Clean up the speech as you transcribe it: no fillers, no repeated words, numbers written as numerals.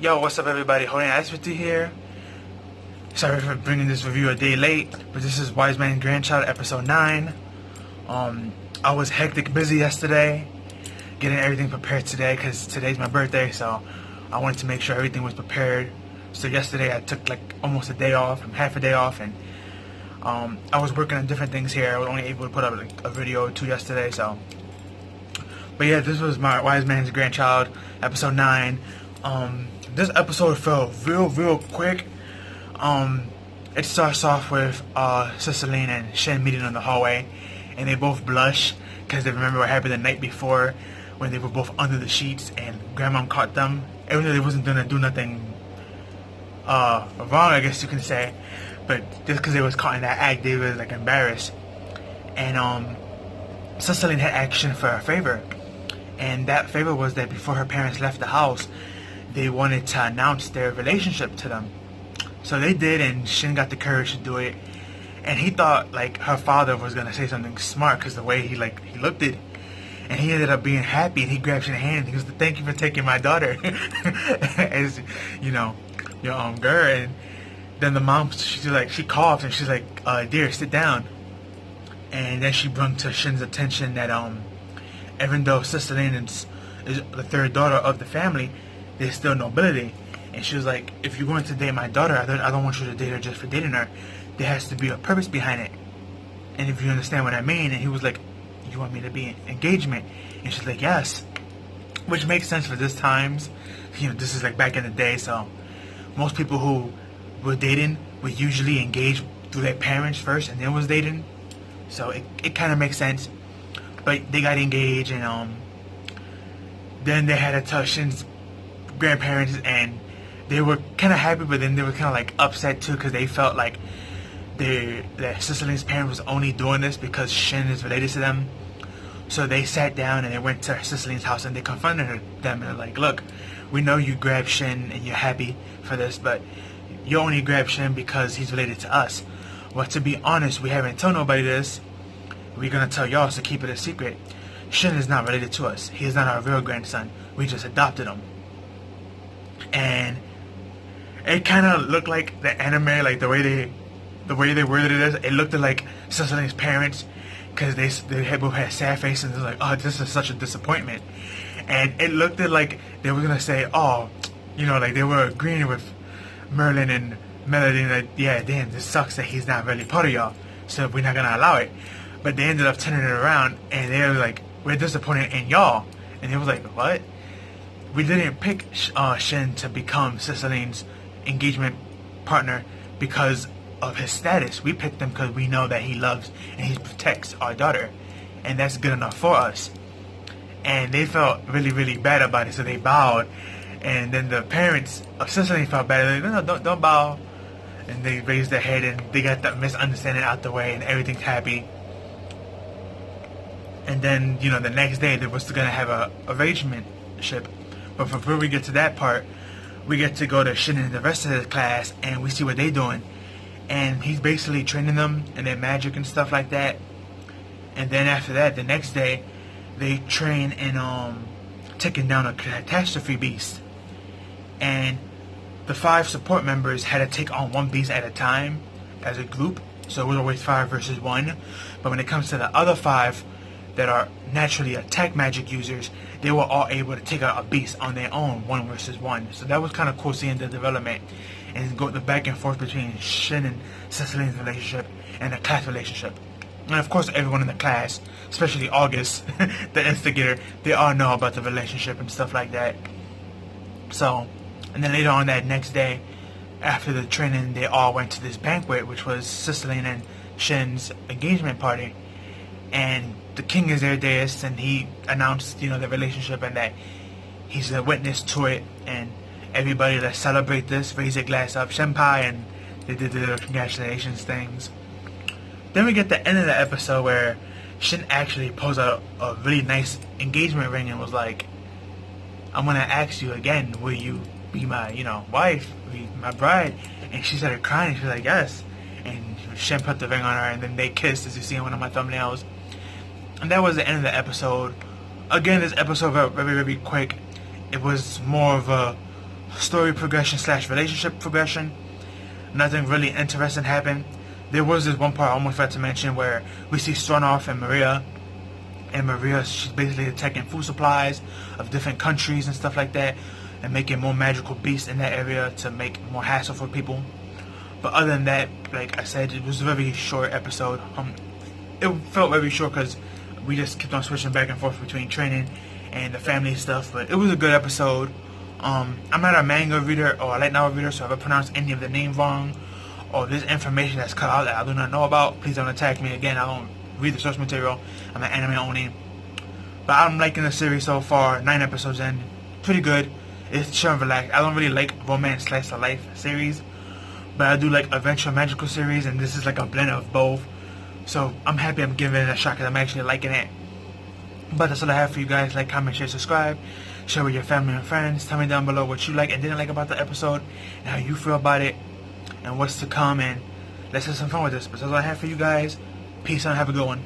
Yo, what's up everybody? Holding Asperty here. Sorry for bringing this review a day late, but this is Wiseman and Grandchild episode 9. I was hectic busy yesterday, getting everything prepared today because today's my birthday, so I wanted to make sure everything was prepared. So yesterday I took like almost a day off, half a day off, and I was working on different things here. I was only able to put up like a video or two yesterday, so. But yeah, this was my Wiseman's Grandchild episode 9. This episode felt real quick. It starts off with Cicelyne and Shen meeting on the hallway, and they both blush because they remember what happened the night before when they were both under the sheets and Grandma caught them. Even though they wasn't gonna do nothing wrong, I guess you can say, but just because they was caught in that act, they were like embarrassed. And Cicelyne had action for a favor, and that favor was that before her parents left the house, they wanted to announce their relationship to them. So they did, and Shin got the courage to do it. And he thought like her father was gonna say something smart because the way he looked it, and he ended up being happy. And he grabbed Shin's hand. He goes, "Thank you for taking my daughter," as you know, your girl. And then the mom, she coughed and she's like, "Dear, sit down." And then she brought to Shin's attention that even though Cicelyne is the third daughter of the family, there's still nobility. And she was like, if you're going to date my daughter, I don't want you to date her just for dating her. There has to be a purpose behind it. And if you understand what I mean. And he was like, you want me to be in engagement? And she's like, yes. Which makes sense for this times. You know, this is like back in the day, so most people who were dating would usually engage through their parents first and then was dating. So it kind of makes sense. But they got engaged, and then they had to tell Shin's grandparents, and they were kind of happy, but then they were kind of like upset too because they felt like that Cicelyne's parents was only doing this because Shin is related to them. So they sat down and they went to Cicelyne's house and they confronted them, and they're like, look, we know you grabbed Shin and you're happy for this, but you only grabbed Shin because he's related to us. Well, to be honest, we haven't told nobody this. We're gonna tell y'all, so keep it a secret. Shin is not related to us. He is not our real grandson. We just adopted him. And it kind of looked like the anime, like the way they worded it. It looked like Cicelyne's parents, because they both had sad faces. And they're like, oh, this is such a disappointment. And it looked like they were gonna say, oh, you know, like they were agreeing with Merlin and Melody that, yeah, damn, this sucks that he's not really part of y'all, so we're not gonna allow it. But they ended up turning it around, and they were like, we're disappointed in y'all. And they was like, what? We didn't pick Shin to become Cicelyne's engagement partner because of his status. We picked him because we know that he loves and he protects our daughter, and that's good enough for us. And they felt really bad about it, so they bowed. And then the parents of Cicelyne felt bad. They're like, no, don't bow. And they raised their head, and they got that misunderstanding out the way, and everything's happy. And then, you know, the next day they was gonna have a arrangementship. But before we get to that part, we get to go to Shin and the rest of the class, and we see what they doing. And he's basically training them in their magic and stuff like that. And then after that, the next day, they train in taking down a catastrophe beast. And the 5 support members had to take on one beast at a time as a group. So it was always 5 versus 1. But when it comes to the other 5 that are naturally attack magic users, they were all able to take out a beast on their own, 1 versus 1. So that was kind of cool seeing the development and go the back and forth between Shin and Cicelyne's relationship and the class relationship. And of course everyone in the class, especially August, the instigator, they all know about the relationship and stuff like that. So, and then later on that next day, after the training, they all went to this banquet, which was Cicelyne and Shin's engagement party. And the king is their deist, and he announced, you know, the relationship and that he's a witness to it. And everybody, let's celebrate this, raise a glass up, senpai, and they did the little congratulations things. Then we get the end of the episode where Shin actually pulls out a really nice engagement ring and was like, I'm gonna ask you again, will you be my, you know, wife, be my bride? And she started crying. She was like, yes. And Shin put the ring on her, and then they kissed, as you see in one of my thumbnails. And that was the end of the episode. Again, this episode felt very quick. It was more of a story progression / relationship progression. Nothing really interesting happened. There was this one part I almost forgot to mention where we see Stornoff and Maria. And Maria, she's basically attacking food supplies of different countries and stuff like that, and making more magical beasts in that area to make more hassle for people. But other than that, like I said, it was a very short episode. It felt very short because we just kept on switching back and forth between training and the family stuff. But it was a good episode. I'm not a manga reader or a light novel reader, so if I pronounce any of the names wrong or there's information that's cut out that I do not know about, please don't attack me. Again, I don't read the source material. I'm an anime only. But I'm liking the series so far. 9 episodes in. Pretty good. It's chill and relaxed. I don't really like romance slice of life series, but I do like adventure magical series, and this is like a blend of both. So I'm happy I'm giving it a shot because I'm actually liking it. But that's all I have for you guys. Like, comment, share, subscribe. Share with your family and friends. Tell me down below what you like and didn't like about the episode, and how you feel about it, and what's to come, and let's have some fun with this. But that's all I have for you guys. Peace out and have a good one.